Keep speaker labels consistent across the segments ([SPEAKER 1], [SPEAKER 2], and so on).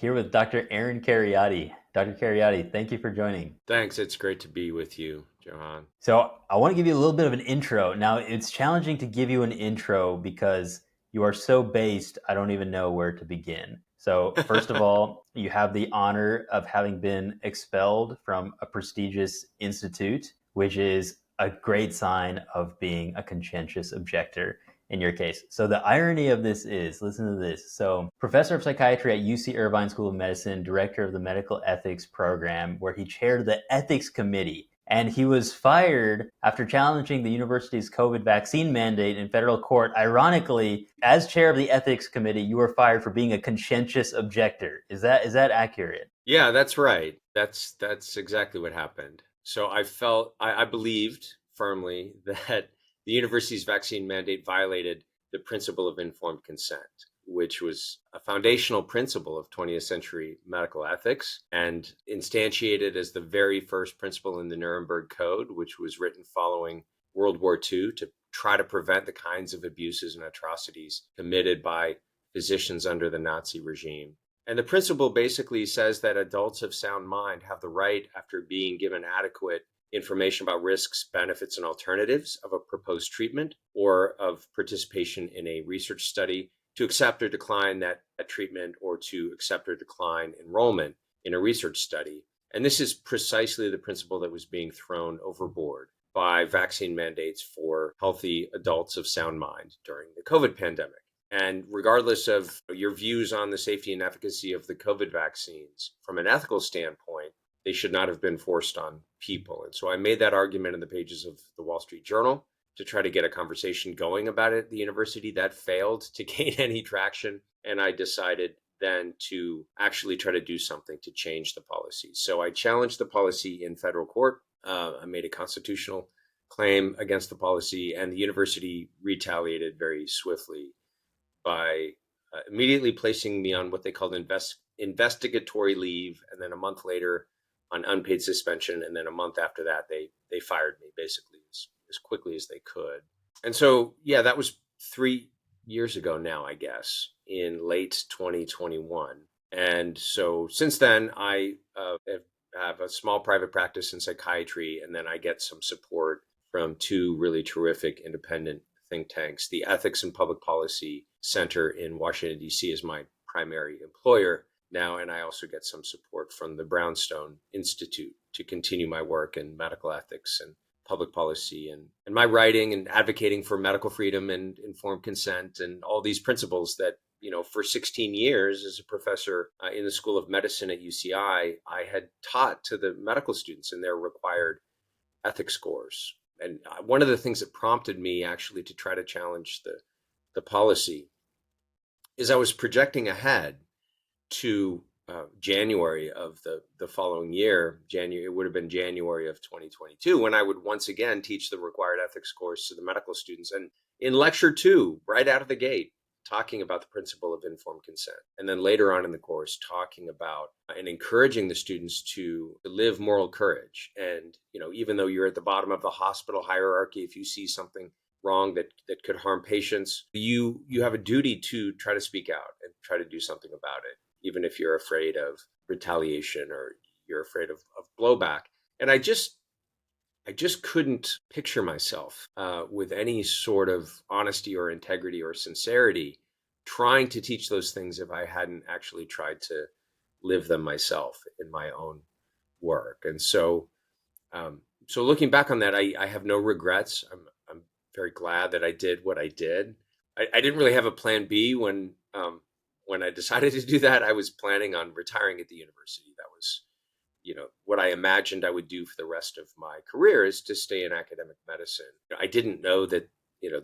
[SPEAKER 1] here with Dr. Aaron Kheriaty. Dr. Kheriaty, thank you for joining.
[SPEAKER 2] Thanks. It's great to be with you, Johann.
[SPEAKER 1] So I want to give you a little bit of an intro. Now, it's challenging to give you an intro because you are so based, I don't even know where to begin. So first of all, you have the honor of having been expelled from a prestigious institute, which is a great sign of being a conscientious objector in your case. So the irony of this is, listen to this. So professor of psychiatry at UC Irvine School of Medicine, director of the medical ethics program, where he chaired the ethics committee. And he was fired after challenging the university's COVID vaccine mandate in federal court. Ironically, as chair of the ethics committee, you were fired for being a conscientious objector. Is that accurate?
[SPEAKER 2] Yeah, that's right. That's exactly what happened. So I believed firmly that the university's vaccine mandate violated the principle of informed consent, which was a foundational principle of 20th century medical ethics and instantiated as the very first principle in the Nuremberg Code, which was written following World War II to try to prevent the kinds of abuses and atrocities committed by physicians under the Nazi regime. And the principle basically says that adults of sound mind have the right, after being given adequate information about risks, benefits, and alternatives of a proposed treatment or of participation in a research study, to accept or decline that treatment or to accept or decline enrollment in a research study. And this is precisely the principle that was being thrown overboard by vaccine mandates for healthy adults of sound mind during the COVID pandemic. And regardless of your views on the safety and efficacy of the COVID vaccines, from an ethical standpoint, they should not have been forced on people. And so I made that argument in the pages of the Wall Street Journal to try to get a conversation going about it at the university. That failed to gain any traction. And I decided then to actually try to do something to change the policy. So I challenged the policy in federal court. I made a constitutional claim against the policy, and the university retaliated very swiftly by immediately placing me on what they called investigatory leave, and then a month later on unpaid suspension, and then a month after that they fired me basically as quickly as they could. And so, yeah, that was 3 years ago now, I guess, in late 2021. And so since then, I have a small private practice in psychiatry, and then I get some support from two really terrific independent think tanks. The Ethics and Public Policy Center in Washington, D.C. is my primary employer now, and I also get some support from the Brownstone Institute to continue my work in medical ethics and public policy and my writing and advocating for medical freedom and informed consent and all these principles that, for 16 years as a professor in the School of Medicine at UCI, I had taught to the medical students in their required ethics scores. And one of the things that prompted me actually to try to challenge the policy is I was projecting ahead to January of the following year. It would have been January of 2022, when I would once again teach the required ethics course to the medical students. And in lecture 2, right out of the gate, talking about the principle of informed consent. And then later on in the course, talking about and encouraging the students to live moral courage. And, even though you're at the bottom of the hospital hierarchy, if you see something wrong that could harm patients, you have a duty to try to speak out and try to do something about it, even if you're afraid of retaliation or you're afraid of blowback. And I just couldn't picture myself with any sort of honesty or integrity or sincerity trying to teach those things if I hadn't actually tried to live them myself in my own work. And so looking back on that, I have no regrets. I'm very glad that I did what I did. I didn't really have a plan B when I decided to do that. I was planning on retiring at the university. That was, what I imagined I would do for the rest of my career, is to stay in academic medicine. I didn't know that,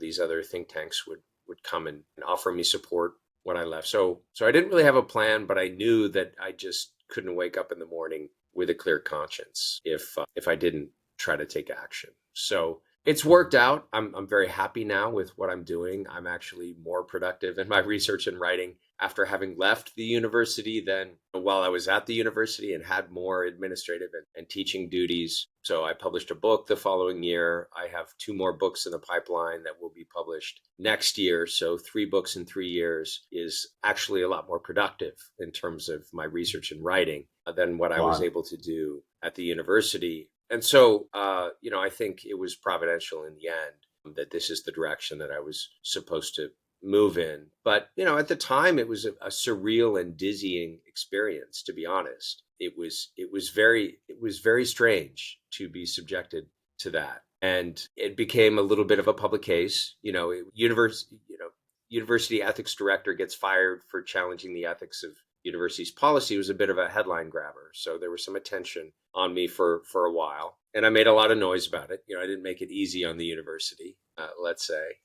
[SPEAKER 2] these other think tanks would come and offer me support when I left. So I didn't really have a plan, but I knew that I just couldn't wake up in the morning with a clear conscience if I didn't try to take action. So it's worked out. I'm very happy now with what I'm doing. I'm actually more productive in my research and writing after having left the university than while I was at the university and had more administrative and teaching duties. So I published a book the following year. I have 2 more books in the pipeline that will be published next year. So 3 books in 3 years is actually a lot more productive in terms of my research and writing than what I was able to do at the university. And so, I think it was providential in the end that this is the direction that I was supposed to move in. But, at the time, it was a surreal and dizzying experience, to be honest. It was very strange to be subjected to that. And it became a little bit of a public case. University ethics director gets fired for challenging the ethics of university's policy. Was a bit of a headline grabber. So there was some attention on me for a while. And I made a lot of noise about it. I didn't make it easy on the university, let's say.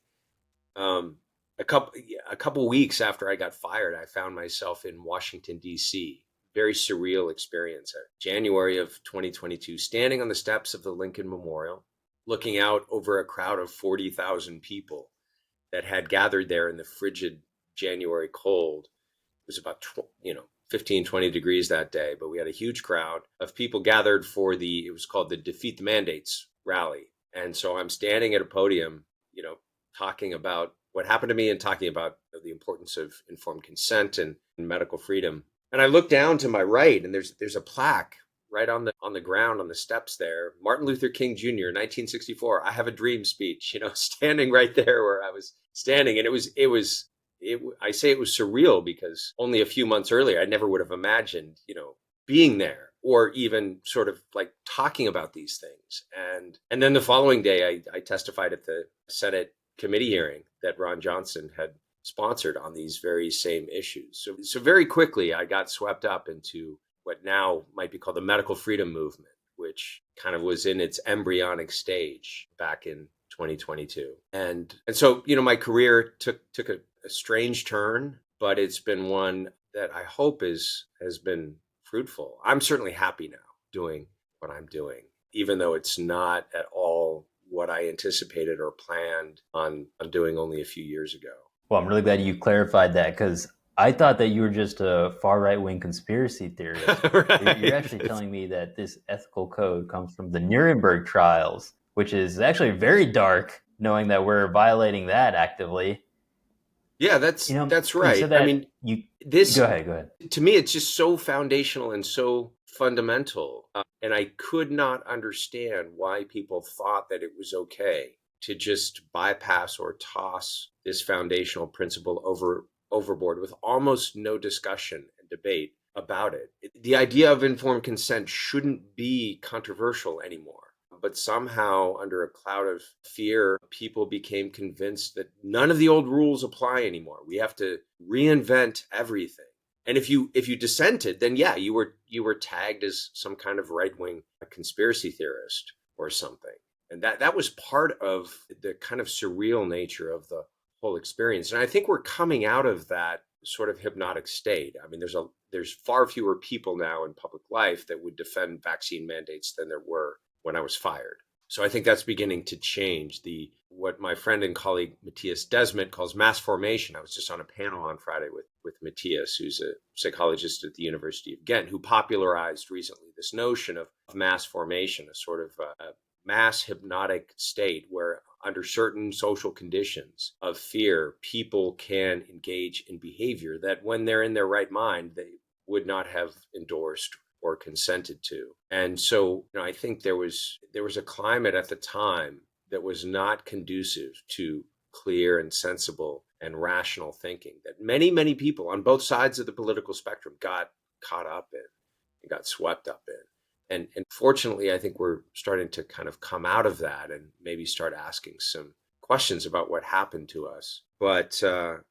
[SPEAKER 2] A couple weeks after I got fired, I found myself in Washington, D.C. Very surreal experience. January of 2022, standing on the steps of the Lincoln Memorial, looking out over a crowd of 40,000 people that had gathered there in the frigid January cold. It was about 15, 20 degrees that day, but we had a huge crowd of people gathered for it was called the Defeat the Mandates rally. And so I'm standing at a podium, talking about what happened to me and talking about the importance of informed consent and medical freedom. And I look down to my right, and there's a plaque right on the ground on the steps there. Martin Luther King Jr., 1964, I Have a Dream speech, standing right there where I was standing. And I say it was surreal because only a few months earlier, I never would have imagined, being there or even sort of like talking about these things. And then the following day, I testified at the Senate committee hearing that Ron Johnson had sponsored on these very same issues. So very quickly, I got swept up into what now might be called the medical freedom movement, which kind of was in its embryonic stage back in 2022. And so, my career took a strange turn, but it's been one that I hope has been fruitful. I'm certainly happy now doing what I'm doing, even though it's not at all what I anticipated or planned on doing only a few years ago.
[SPEAKER 1] Well, I'm really glad you clarified that, because I thought that you were just a far right-wing conspiracy theorist.
[SPEAKER 2] Right.
[SPEAKER 1] You're actually telling me that this ethical code comes from the Nuremberg trials, which is actually very dark, knowing that we're violating that actively.
[SPEAKER 2] Yeah, that's right.
[SPEAKER 1] So that
[SPEAKER 2] I mean,
[SPEAKER 1] go ahead.
[SPEAKER 2] To me, it's just so foundational and so fundamental. And I could not understand why people thought that it was okay to just bypass or toss this foundational principle overboard with almost no discussion and debate about it. The idea of informed consent shouldn't be controversial anymore. But somehow, under a cloud of fear, people became convinced that none of the old rules apply anymore. We have to reinvent everything. And if you dissented, then yeah, you were tagged as some kind of right-wing conspiracy theorist or something. And that was part of the kind of surreal nature of the whole experience. And I think we're coming out of that sort of hypnotic state. I mean, there's far fewer people now in public life that would defend vaccine mandates than there were when I was fired. So I think that's beginning to change. What my friend and colleague Matthias Desmet calls mass formation. I was just on a panel on Friday with Matthias, who's a psychologist at the University of Ghent, who popularized recently this notion of mass formation, a sort of a mass hypnotic state where under certain social conditions of fear, people can engage in behavior that when they're in their right mind, they would not have endorsed or consented to. And so, I think there was a climate at the time that was not conducive to clear and sensible and rational thinking that many, many people on both sides of the political spectrum got caught up in and got swept up in. And fortunately, I think we're starting to kind of come out of that and maybe start asking some questions about what happened to us. But,
[SPEAKER 1] and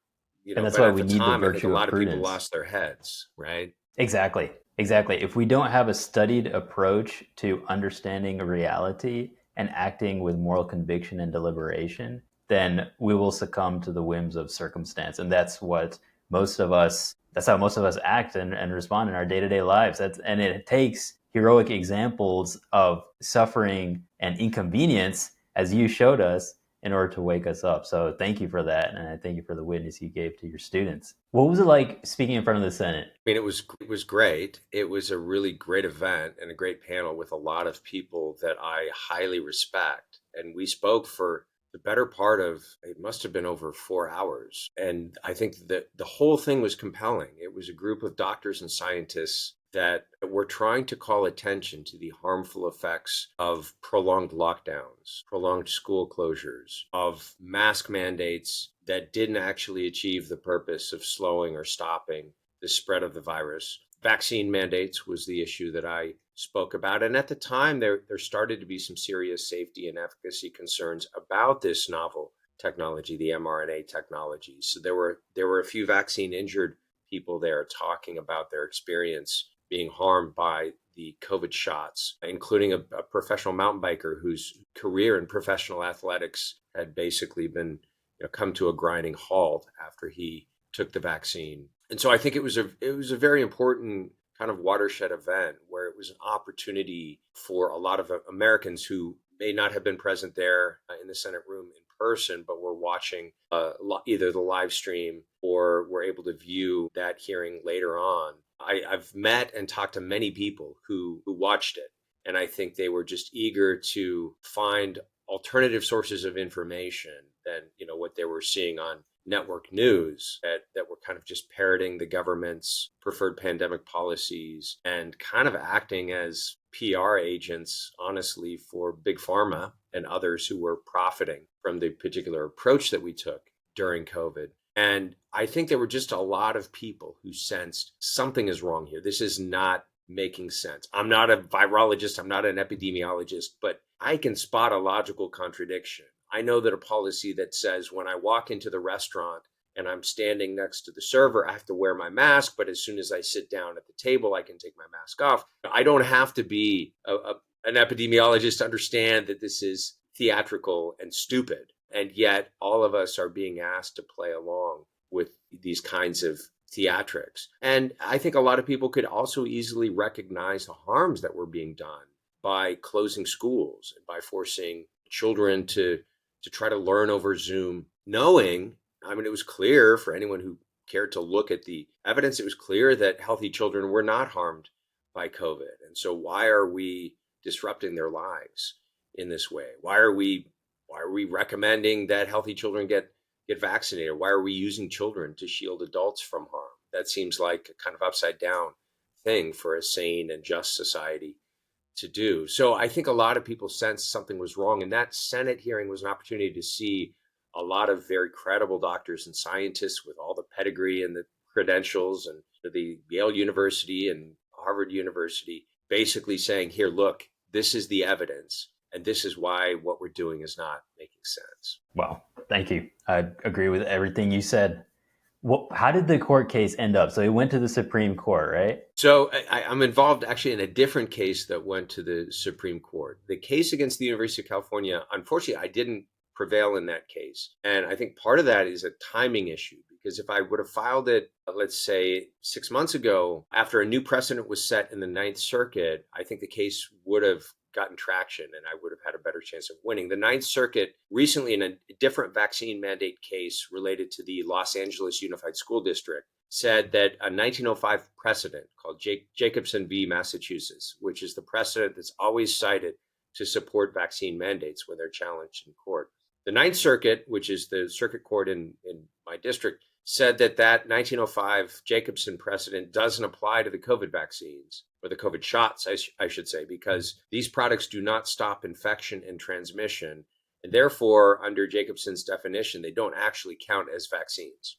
[SPEAKER 1] that's why we need the virtue of prudence.
[SPEAKER 2] I think a lot of people lost their heads, right?
[SPEAKER 1] Exactly. If we don't have a studied approach to understanding reality and acting with moral conviction and deliberation, then we will succumb to the whims of circumstance. And that's how most of us act and respond in our day-to-day lives. And it takes heroic examples of suffering and inconvenience, as you showed us, in order to wake us up. So thank you for that. And I thank you for the witness you gave to your students. What was it like speaking in front of the Senate?
[SPEAKER 2] I mean, it was great. It was a really great event and a great panel with a lot of people that I highly respect. And we spoke for the better part of, it must have been over 4 hours. And I think that the whole thing was compelling. It was a group of doctors and scientists that were trying to call attention to the harmful effects of prolonged lockdowns, prolonged school closures, of mask mandates that didn't actually achieve the purpose of slowing or stopping the spread of the virus. Vaccine mandates was the issue that I spoke about. And at the time, there started to be some serious safety and efficacy concerns about this novel technology, the mRNA technology. So there were a few vaccine injured people there talking about their experience being harmed by the COVID shots, including a professional mountain biker whose career in professional athletics had basically been come to a grinding halt after he took the vaccine. And so I think it was a very important kind of watershed event where it was an opportunity for a lot of Americans who may not have been present there in the Senate room in person, but were watching either the live stream or were able to view that hearing later on. I've met and talked to many people who watched it, and I think they were just eager to find alternative sources of information than what they were seeing on network news that were kind of just parroting the government's preferred pandemic policies and kind of acting as PR agents, honestly, for Big Pharma and others who were profiting from the particular approach that we took during COVID. And I think there were just a lot of people who sensed something is wrong here. This is not making sense. I'm not a virologist, I'm not an epidemiologist, but I can spot a logical contradiction. I know that a policy that says when I walk into the restaurant and I'm standing next to the server, I have to wear my mask, but as soon as I sit down at the table, I can take my mask off. I don't have to be an epidemiologist to understand that this is theatrical and stupid. And yet all of us are being asked to play along with these kinds of theatrics. And I think a lot of people could also easily recognize the harms that were being done by closing schools and by forcing children to try to learn over Zoom, knowing, I mean, it was clear for anyone who cared to look at the evidence, it was clear that healthy children were not harmed by COVID. And so why are we disrupting their lives in this way? Why are we recommending that healthy children get vaccinated? Why are we using children to shield adults from harm? That seems like a kind of upside down thing for a sane and just society to do. So I think a lot of people sensed something was wrong. And that Senate hearing was an opportunity to see a lot of very credible doctors and scientists with all the pedigree and the credentials, and the Yale University and Harvard University basically saying, here, look, this is the evidence. And this is why what we're doing is not making sense.
[SPEAKER 1] Well, thank you. I agree with everything you said. How did the court case end up? So it went to the Supreme Court, right?
[SPEAKER 2] So I'm involved actually in a different case that went to the Supreme Court. The case against the University of California, unfortunately, I didn't prevail in that case. And I think part of that is a timing issue, because if I would have filed it, let's say 6 months ago, after a new precedent was set in the Ninth Circuit, I think the case would have gotten traction and I would have had a better chance of winning. The Ninth Circuit recently, in a different vaccine mandate case related to the Los Angeles Unified School District, said that a 1905 precedent called Jacobson v. Massachusetts, which is the precedent that's always cited to support vaccine mandates when they're challenged in court. The Ninth Circuit, which is the circuit court in my district, said that 1905 Jacobson precedent doesn't apply to the COVID vaccines, or the COVID shots, I should say, because these products do not stop infection and transmission. And therefore, under Jacobson's definition, they don't actually count as vaccines.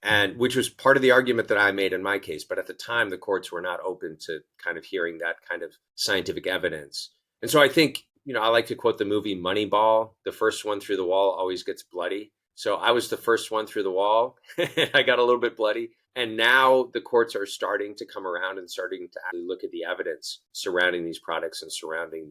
[SPEAKER 2] And which was part of the argument that I made in my case. But at the time, the courts were not open to kind of hearing that kind of scientific evidence. And so I think, I like to quote the movie Moneyball, the first one through the wall always gets bloody. So I was the first one through the wall. I got a little bit bloody. And now the courts are starting to come around and starting to actually look at the evidence surrounding these products and surrounding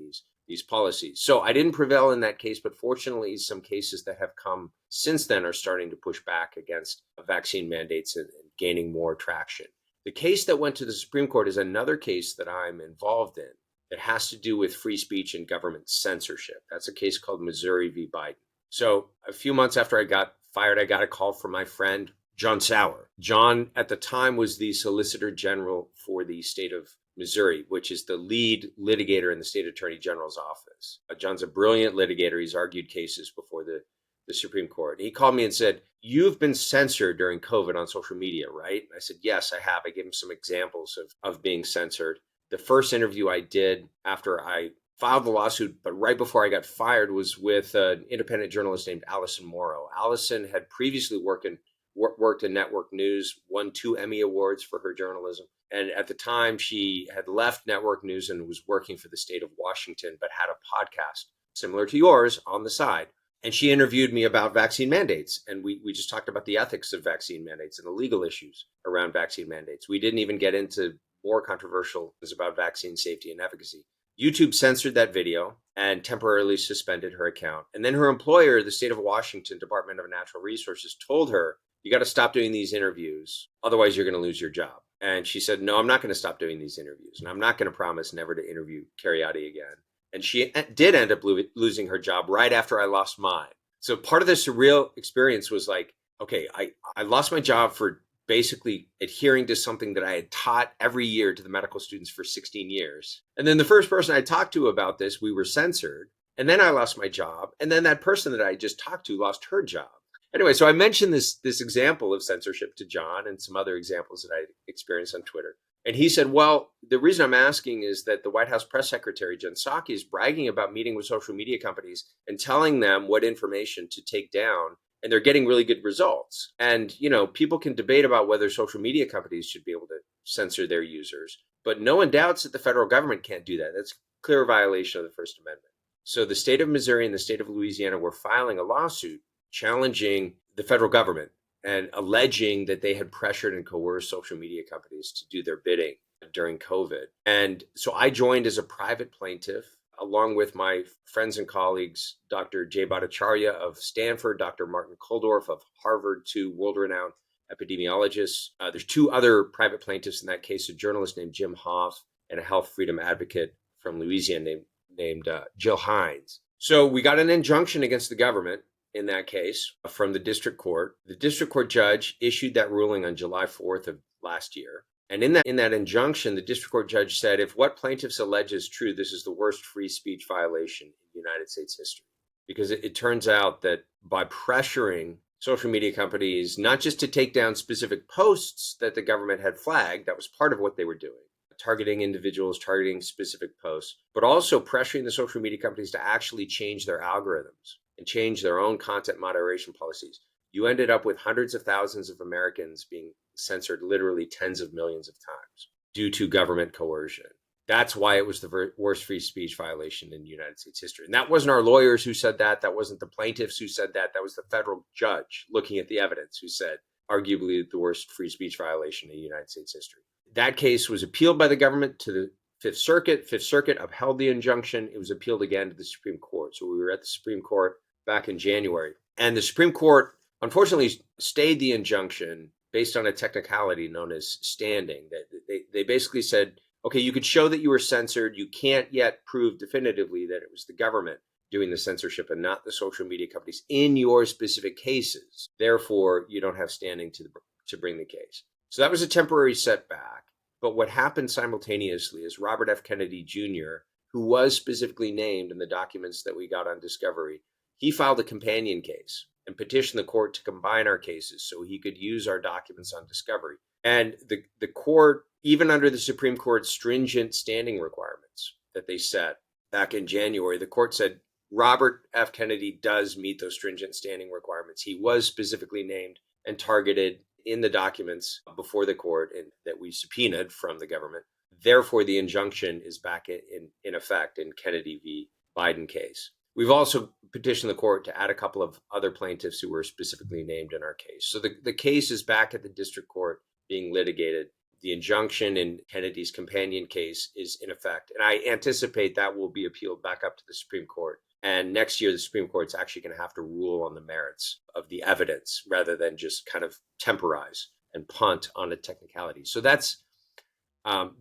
[SPEAKER 2] these policies. So I didn't prevail in that case, but fortunately, some cases that have come since then are starting to push back against vaccine mandates and gaining more traction. The case that went to the Supreme Court is another case that I'm involved in. that has to do with free speech and government censorship. That's a case called Missouri v. Biden. So a few months after I got fired, I got a call from my friend, John Sauer. John, at the time, was the Solicitor General for the state of Missouri, which is the lead litigator in the state attorney general's office. John's a brilliant litigator. He's argued cases before the Supreme Court. He called me and said, "You've been censored during COVID on social media, right?" I said, "Yes, I have." I gave him some examples of being censored. The first interview I did after I filed the lawsuit, but right before I got fired, was with an independent journalist named Allison Morrow. Allison had previously worked in network news, won 2 Emmy Awards for her journalism. And at the time, she had left network news and was working for the state of Washington, but had a podcast similar to yours on the side. And she interviewed me about vaccine mandates. And we just talked about the ethics of vaccine mandates and the legal issues around vaccine mandates. We didn't even get into more controversial things about vaccine safety and efficacy. YouTube censored that video and temporarily suspended her account. And then her employer, the state of Washington Department of Natural Resources, told her, "You got to stop doing these interviews. Otherwise, you're going to lose your job." And she said, "No, I'm not going to stop doing these interviews. And I'm not going to promise never to interview Kheriaty again." And she did end up losing her job right after I lost mine. So part of the surreal experience was like, okay, I lost my job for basically adhering to something that I had taught every year to the medical students for 16 years. And then the first person I talked to about this, we were censored. And then I lost my job. And then that person that I just talked to lost her job. Anyway, so I mentioned this example of censorship to John and some other examples that I experienced on Twitter. And he said, "Well, the reason I'm asking is that the White House press secretary, Jen Psaki, is bragging about meeting with social media companies and telling them what information to take down. And they're getting really good results. And, people can debate about whether social media companies should be able to censor their users. But no one doubts that the federal government can't do that. That's a clear violation of the First Amendment." So the state of Missouri and the state of Louisiana were filing a lawsuit challenging the federal government and alleging that they had pressured and coerced social media companies to do their bidding during COVID. And so I joined as a private plaintiff, along with my friends and colleagues, Dr. Jay Bhattacharya of Stanford, Dr. Martin Kulldorff of Harvard, 2 world-renowned epidemiologists. There's 2 other private plaintiffs in that case, a journalist named Jim Hoff and a health freedom advocate from Louisiana named Jill Hines. So we got an injunction against the government in that case from the district court. The district court judge issued that ruling on July 4th of last year. And in that injunction, the district court judge said, if what plaintiffs allege is true, this is the worst free speech violation in United States history. Because it turns out that by pressuring social media companies, not just to take down specific posts that the government had flagged, that was part of what they were doing, targeting individuals, targeting specific posts, but also pressuring the social media companies to actually change their algorithms and change their own content moderation policies. You ended up with hundreds of thousands of Americans being censored literally tens of millions of times due to government coercion. That's why it was the worst free speech violation in United States history. And that wasn't our lawyers who said that. That wasn't the plaintiffs who said that. That was the federal judge looking at the evidence who said, arguably, the worst free speech violation in United States history. That case was appealed by the government to the Fifth Circuit. Fifth Circuit upheld the injunction. It was appealed again to the Supreme Court. So we were at the Supreme Court back in January. And the Supreme Court, unfortunately, stayed the injunction based on a technicality known as standing. That they basically said, okay, you could show that you were censored. You can't yet prove definitively that it was the government doing the censorship and not the social media companies in your specific cases. Therefore, you don't have standing to bring the case. So that was a temporary setback. But what happened simultaneously is Robert F. Kennedy Jr., who was specifically named in the documents that we got on discovery, he filed a companion case and petitioned the court to combine our cases so he could use our documents on discovery. And the court, even under the Supreme Court's stringent standing requirements that they set back in January, the court said Robert F. Kennedy does meet those stringent standing requirements. He was specifically named and targeted in the documents before the court and that we subpoenaed from the government. Therefore, the injunction is back in effect in Kennedy v. Biden case. We've also petitioned the court to add a couple of other plaintiffs who were specifically named in our case. So the case is back at the district court being litigated. The injunction in Kennedy's companion case is in effect. And I anticipate that will be appealed back up to the Supreme Court. And next year, the Supreme Court's actually going to have to rule on the merits of the evidence rather than just kind of temporize and punt on a technicality. So that's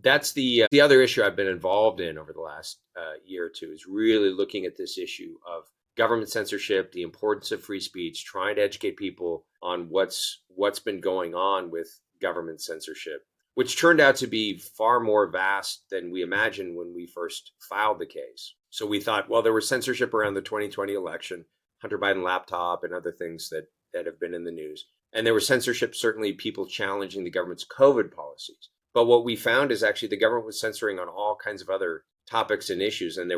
[SPEAKER 2] That's the other issue I've been involved in over the last year or two, is really looking at this issue of government censorship, the importance of free speech, trying to educate people on what's been going on with government censorship, which turned out to be far more vast than we imagined when we first filed the case. So we thought, well, there was censorship around the 2020 election, Hunter Biden laptop and other things that have been in the news. And there was censorship, certainly people challenging the government's COVID policies. But what we found is actually the government was censoring on all kinds of other topics and issues. And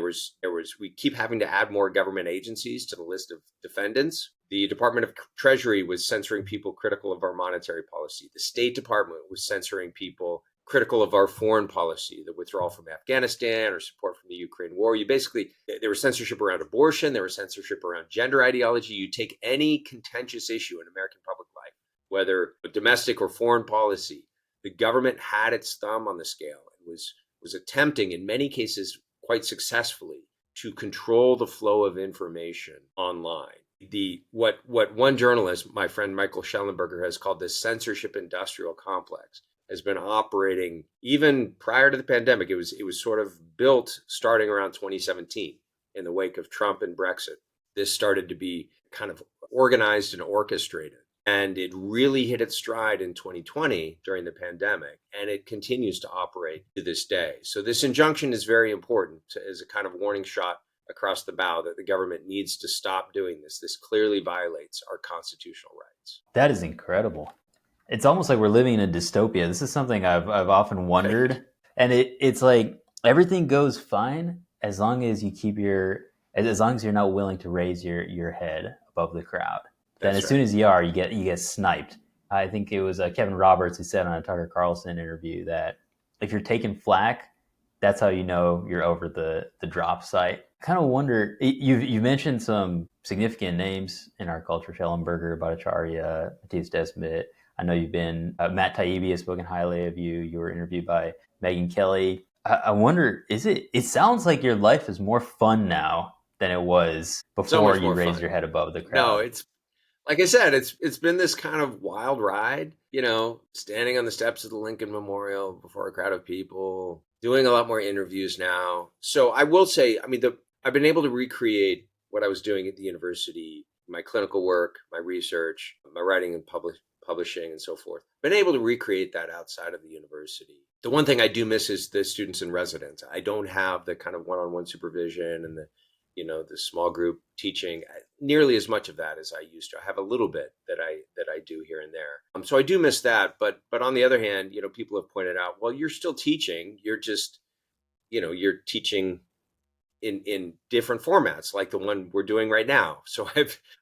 [SPEAKER 2] we keep having to add more government agencies to the list of defendants. The Department of Treasury was censoring people critical of our monetary policy. The State Department was censoring people critical of our foreign policy, the withdrawal from Afghanistan or support from the Ukraine war. There was censorship around abortion. There was censorship around gender ideology. You take any contentious issue in American public life, whether domestic or foreign policy, the government had its thumb on the scale and was attempting, in many cases quite successfully, to control the flow of information online. What one journalist, my friend Michael Schellenberger, has called the censorship industrial complex, has been operating even prior to the pandemic. It was sort of built starting around 2017 in the wake of Trump and Brexit. This started to be kind of organized and orchestrated. And it really hit its stride in 2020 during the pandemic, and it continues to operate to this day. So this injunction is very important as a kind of warning shot across the bow that the government needs to stop doing this. This clearly violates our constitutional rights.
[SPEAKER 1] That is incredible. It's almost like we're living in a dystopia. This is something I've often wondered.
[SPEAKER 2] Right.
[SPEAKER 1] And it's like everything goes fine as long as you keep as long as you're not willing to raise your head above the crowd. Then as soon as you are, you get sniped. I think it was Kevin Roberts who said on a Tucker Carlson interview that if you're taking flack, that's how you know you're over the drop site. I kind of wonder, you mentioned some significant names in our culture: Schellenberger, Bhattacharya, Matthias Desmet. I know you've been, Matt Taibbi has spoken highly of you. You were interviewed by Megyn Kelly. I wonder, it sounds like your life is more fun now than it was before you raised your head above the crowd.
[SPEAKER 2] No, it's, like I said, it's been this kind of wild ride, standing on the steps of the Lincoln Memorial before a crowd of people, doing a lot more interviews now. So I will say, I've been able to recreate what I was doing at the university, my clinical work, my research, my writing and publishing and so forth. Been able to recreate that outside of the university. The one thing I do miss is the students in residence. I don't have the kind of one-on-one supervision and the small group teaching, nearly as much of that as I used to. I have a little bit that I do here and there. So I do miss that. But on the other hand, people have pointed out, well, you're still teaching. You're just, you're teaching in different formats, like the one we're doing right now. So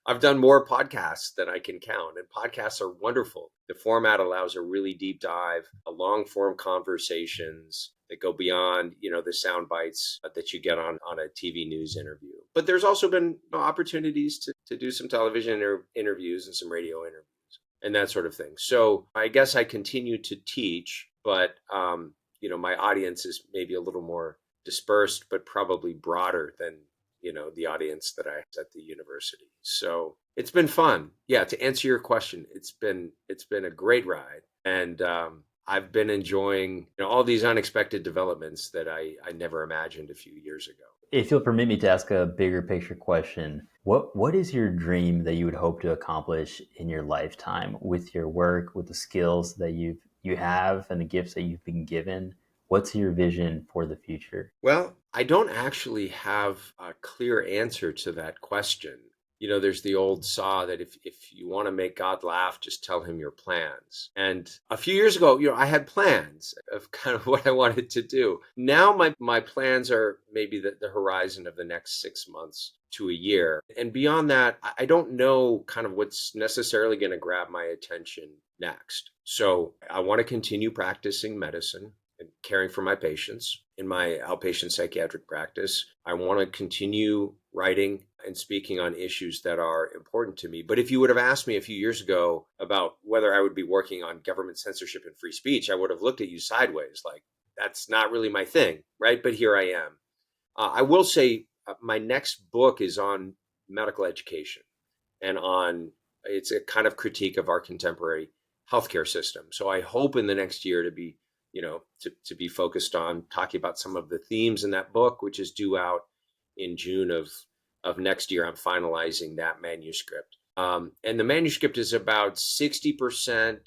[SPEAKER 2] I've done more podcasts than I can count, and podcasts are wonderful. The format allows a really deep dive, a long form conversations that go beyond, the sound bites that you get on a TV news interview. But there's also been opportunities to do some television interviews and some radio interviews and that sort of thing. So I guess I continue to teach, but, my audience is maybe a little more dispersed, but probably broader than, the audience that I had at the university. So it's been fun. Yeah. To answer your question, it's been a great ride. And, I've been enjoying all these unexpected developments that I never imagined a few years ago.
[SPEAKER 1] If you'll permit me to ask a bigger picture question, what is your dream that you would hope to accomplish in your lifetime with your work, with the skills that you have and the gifts that you've been given? What's your vision for the future?
[SPEAKER 2] Well, I don't actually have a clear answer to that question. There's the old saw that if you want to make God laugh, just tell him your plans. And a few years ago, I had plans of kind of what I wanted to do. Now my plans are maybe the horizon of the next 6 months to a year. And beyond that, I don't know kind of what's necessarily going to grab my attention next. So I want to continue practicing medicine and caring for my patients in my outpatient psychiatric practice. I want to continue writing and speaking on issues that are important to me. But if you would have asked me a few years ago about whether I would be working on government censorship and free speech, I would have looked at you sideways, like, that's not really my thing, right? But here I am. I will say my next book is on medical education and it's a kind of critique of our contemporary healthcare system. So I hope in the next year to to be focused on talking about some of the themes in that book, which is due out in June of next year. I'm finalizing that manuscript. And the manuscript is about 60%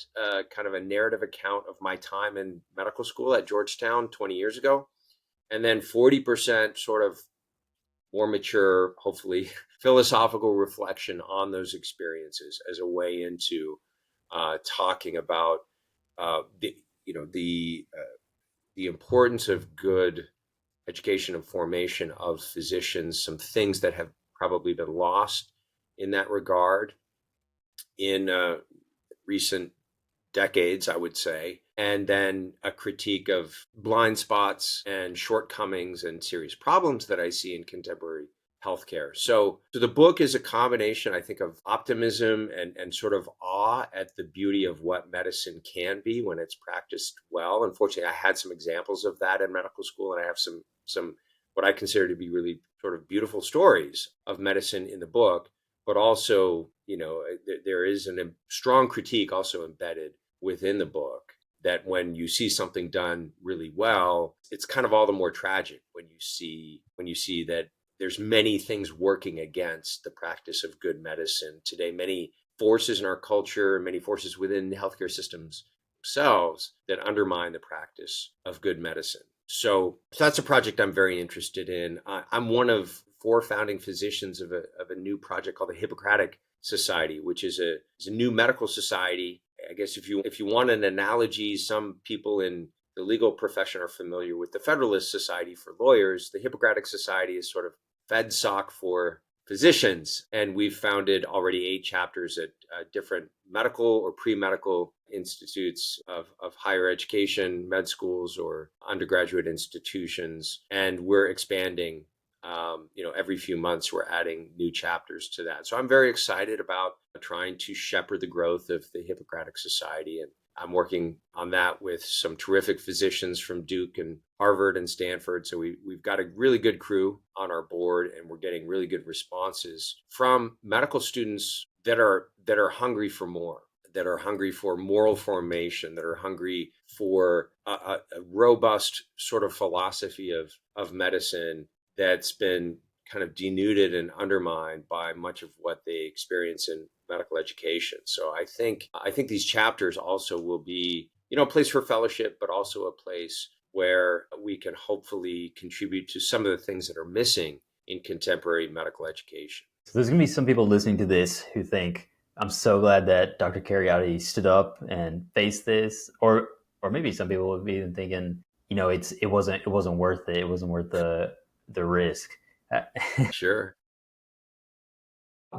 [SPEAKER 2] kind of a narrative account of my time in medical school at Georgetown 20 years ago. And then 40% sort of more mature, hopefully, philosophical reflection on those experiences as a way into talking about the importance of good education and formation of physicians, some things that have probably been lost in that regard in recent decades, I would say, and then a critique of blind spots and shortcomings and serious problems that I see in contemporary healthcare. So the book is a combination, I think, of optimism and sort of awe at the beauty of what medicine can be when it's practiced well. Unfortunately, I had some examples of that in medical school, and I have some what I consider to be really sort of beautiful stories of medicine in the book. But also, there is a strong critique also embedded within the book that when you see something done really well, it's kind of all the more tragic when you see that there's many things working against the practice of good medicine today, many forces in our culture, many forces within the healthcare systems themselves that undermine the practice of good medicine. So that's a project I'm very interested in. I'm one of 4 founding physicians of a new project called the Hippocratic Society, which is a new medical society. I guess if you want an analogy, some people in the legal profession are familiar with the Federalist Society for lawyers. The Hippocratic Society is sort of FedSoc for physicians, and we've founded already 8 chapters at different medical or pre-medical institutes of higher education, med schools or undergraduate institutions, and we're expanding. Every few months we're adding new chapters to that. So I'm very excited about trying to shepherd the growth of the Hippocratic Society, and I'm working on that with some terrific physicians from Duke and Harvard and Stanford. So we've got a really good crew on our board, and we're getting really good responses from medical students that are hungry for more, that are hungry for moral formation, that are hungry for a robust sort of philosophy of medicine that's been kind of denuded and undermined by much of what they experience in medical education. So I think these chapters also will be, a place for fellowship, but also a place where we can hopefully contribute to some of the things that are missing in contemporary medical education.
[SPEAKER 1] So there's going to be some people listening to this who think, I'm so glad that Dr. Kheriaty stood up and faced this, or maybe some people would be even thinking, it wasn't worth it. It wasn't worth the risk.
[SPEAKER 2] Sure.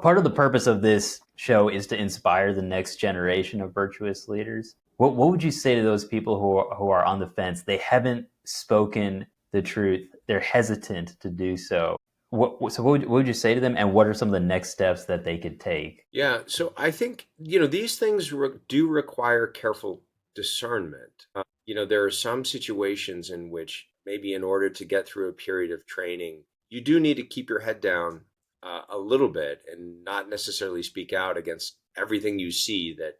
[SPEAKER 1] Part of the purpose of this show is to inspire the next generation of virtuous leaders. What would you say to those people who are on the fence? They haven't spoken the truth. They're hesitant to do so. What would you say to them, and what are some of the next steps that they could take?
[SPEAKER 2] Yeah, so I think, these things do require careful discernment. There are some situations in which maybe in order to get through a period of training, you do need to keep your head down a little bit and not necessarily speak out against everything you see that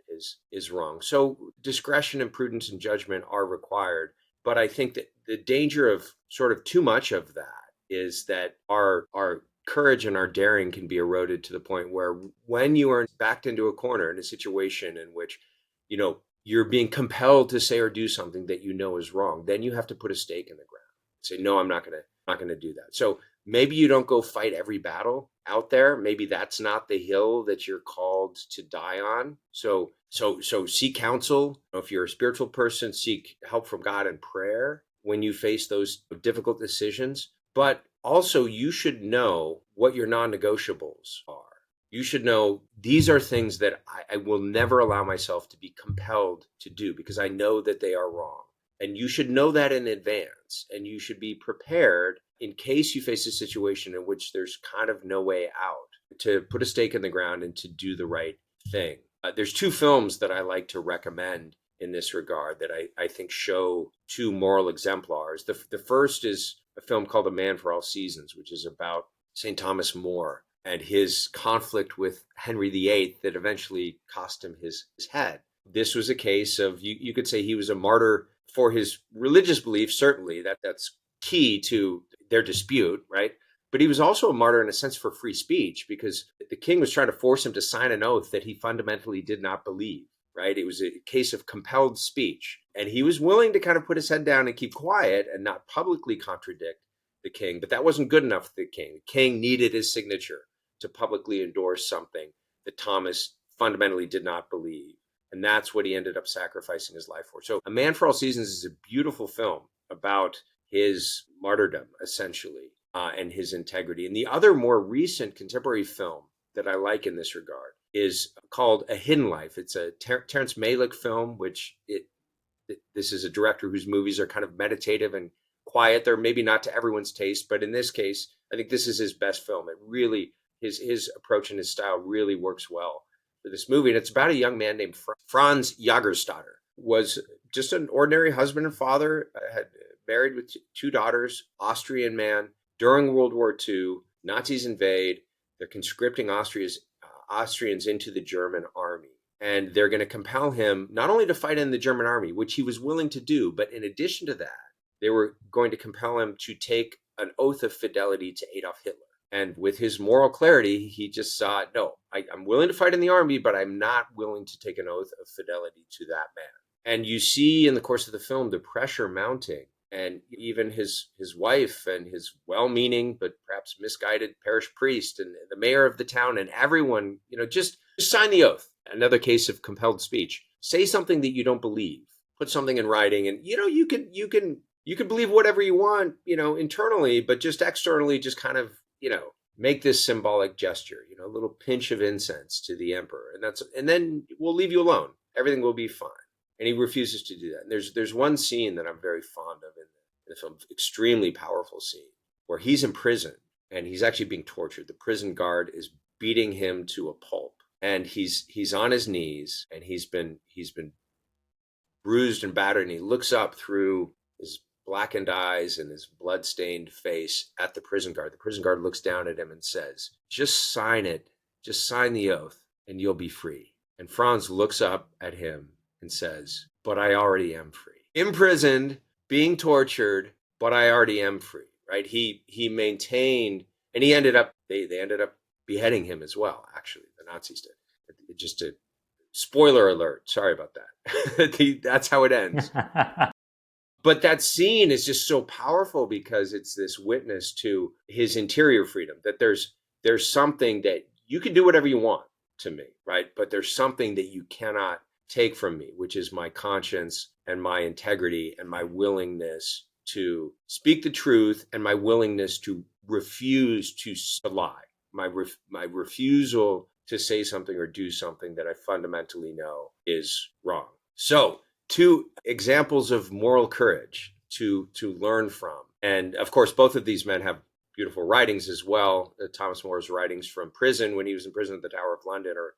[SPEAKER 2] is wrong. So discretion and prudence and judgment are required. But I think that the danger of sort of too much of that is that our courage and our daring can be eroded to the point where when you are backed into a corner in a situation in which, you're being compelled to say or do something that is wrong, then you have to put a stake in the ground. Say, no, I'm not going to do that. So maybe you don't go fight every battle out there. Maybe that's not the hill that you're called to die on. So seek counsel. If you're a spiritual person, seek help from God in prayer when you face those difficult decisions. But also, you should know what your non-negotiables are. You should know these are things that I will never allow myself to be compelled to do because I know that they are wrong. And you should know that in advance, and you should be prepared in case you face a situation in which there's kind of no way out to put a stake in the ground and to do the right thing. There's 2 films that I like to recommend in this regard that I think show 2 moral exemplars. The first is a film called A Man for All Seasons, which is about St. Thomas More and his conflict with Henry VIII that eventually cost him his head. This was a case of, you could say he was a martyr for his religious beliefs, certainly that's key to their dispute, right? But he was also a martyr in a sense for free speech, because the king was trying to force him to sign an oath that he fundamentally did not believe, right? It was a case of compelled speech. And he was willing to kind of put his head down and keep quiet and not publicly contradict the king. But that wasn't good enough for the king. The king needed his signature to publicly endorse something that Thomas fundamentally did not believe. And that's what he ended up sacrificing his life for. So A Man for All Seasons is a beautiful film about his martyrdom, essentially, and his integrity. And the other more recent contemporary film that I like in this regard is called A Hidden Life. It's a Terrence Malick film, this is a director whose movies are kind of meditative and quiet. They're maybe not to everyone's taste, but in this case, I think this is his best film. It really, his approach and his style really works well for this movie. And it's about a young man named Franz Jagerstatter. Was just an ordinary husband and father, had married with two daughters, Austrian man. During World War II, Nazis invade. They're conscripting Austrians into the German army. And they're going to compel him not only to fight in the German army, which he was willing to do, but in addition to that, they were going to compel him to take an oath of fidelity to Adolf Hitler. And with his moral clarity, he just saw, no, I'm willing to fight in the army, but I'm not willing to take an oath of fidelity to that man. And you see in the course of the film, the pressure mounting, and even his wife and his well-meaning, but perhaps misguided parish priest and the mayor of the town and everyone, just sign the oath. Another case of compelled speech. Say something that you don't believe. Put something in writing, and you can believe whatever you want, internally, but just externally, just kind of, make this symbolic gesture, a little pinch of incense to the emperor, and then we'll leave you alone. Everything will be fine. And he refuses to do that. And there's one scene that I'm very fond of in the film, extremely powerful scene, where he's in prison and he's actually being tortured. The prison guard is beating him to a pulp, and he's on his knees, and he's been bruised and battered, and he looks up through his blackened eyes and his blood-stained face at the prison guard. The prison guard looks down at him and says, "Just sign it. Just sign the oath, and you'll be free." And Franz looks up at him and says, "But I already am free. Imprisoned, being tortured, but I already am free." Right? He maintained, and he ended up, they ended up beheading him as well, actually. The Nazis did. Just a spoiler alert. Sorry about that. That's how it ends. But that scene is just so powerful because it's this witness to his interior freedom, that there's something that you can do whatever you want to me, right? But there's something that you cannot take from me, which is my conscience and my integrity and my willingness to speak the truth and my willingness to refuse to lie, my refusal to say something or do something that I fundamentally know is wrong. So, two examples of moral courage to learn from. And of course, both of these men have beautiful writings as well. Thomas More's writings from prison, when he was in prison at the Tower of London, are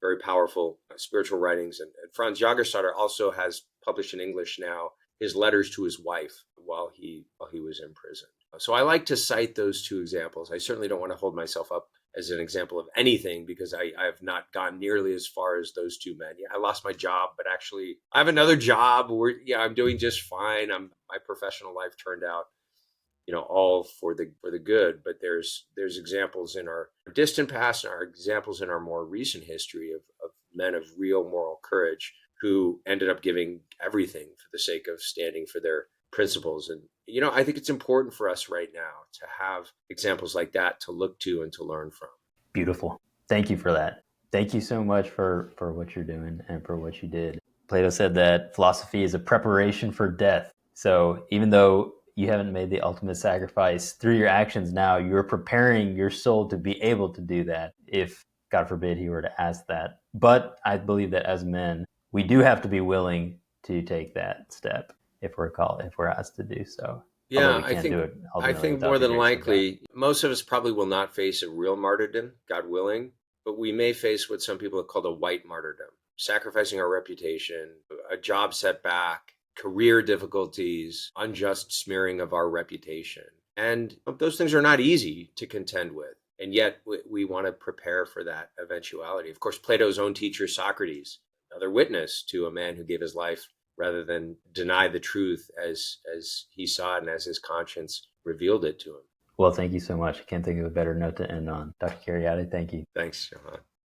[SPEAKER 2] very powerful spiritual writings. And Franz Jagerstatter also has published in English now his letters to his wife while he was in prison. So I like to cite those two examples. I certainly don't want to hold myself up as an example of anything, because I have not gone nearly as far as those two men. Yeah, I lost my job, but actually I have another job where, I'm doing just fine. My professional life turned out, all for the good. But there's examples in our distant past and our examples in our more recent history of men of real moral courage who ended up giving everything for the sake of standing for their principles. And, I think it's important for us right now to have examples like that to look to and to learn from.
[SPEAKER 1] Beautiful. Thank you for that. Thank you so much for what you're doing and for what you did. Plato said that philosophy is a preparation for death. So even though you haven't made the ultimate sacrifice, through your actions now, you're preparing your soul to be able to do that if, God forbid, he were to ask that. But I believe that as men, we do have to be willing to take that step if we're asked to do so.
[SPEAKER 2] Yeah, I think more than likely, most of us probably will not face a real martyrdom, God willing, but we may face what some people have called a white martyrdom, sacrificing our reputation, a job setback, career difficulties, unjust smearing of our reputation. And those things are not easy to contend with. And yet we want to prepare for that eventuality. Of course, Plato's own teacher, Socrates, another witness to a man who gave his life rather than deny the truth as he saw it and as his conscience revealed it to him.
[SPEAKER 1] Well, thank you so much. I can't think of a better note to end on. Dr. Kheriaty, thank you.
[SPEAKER 2] Thanks, Johann.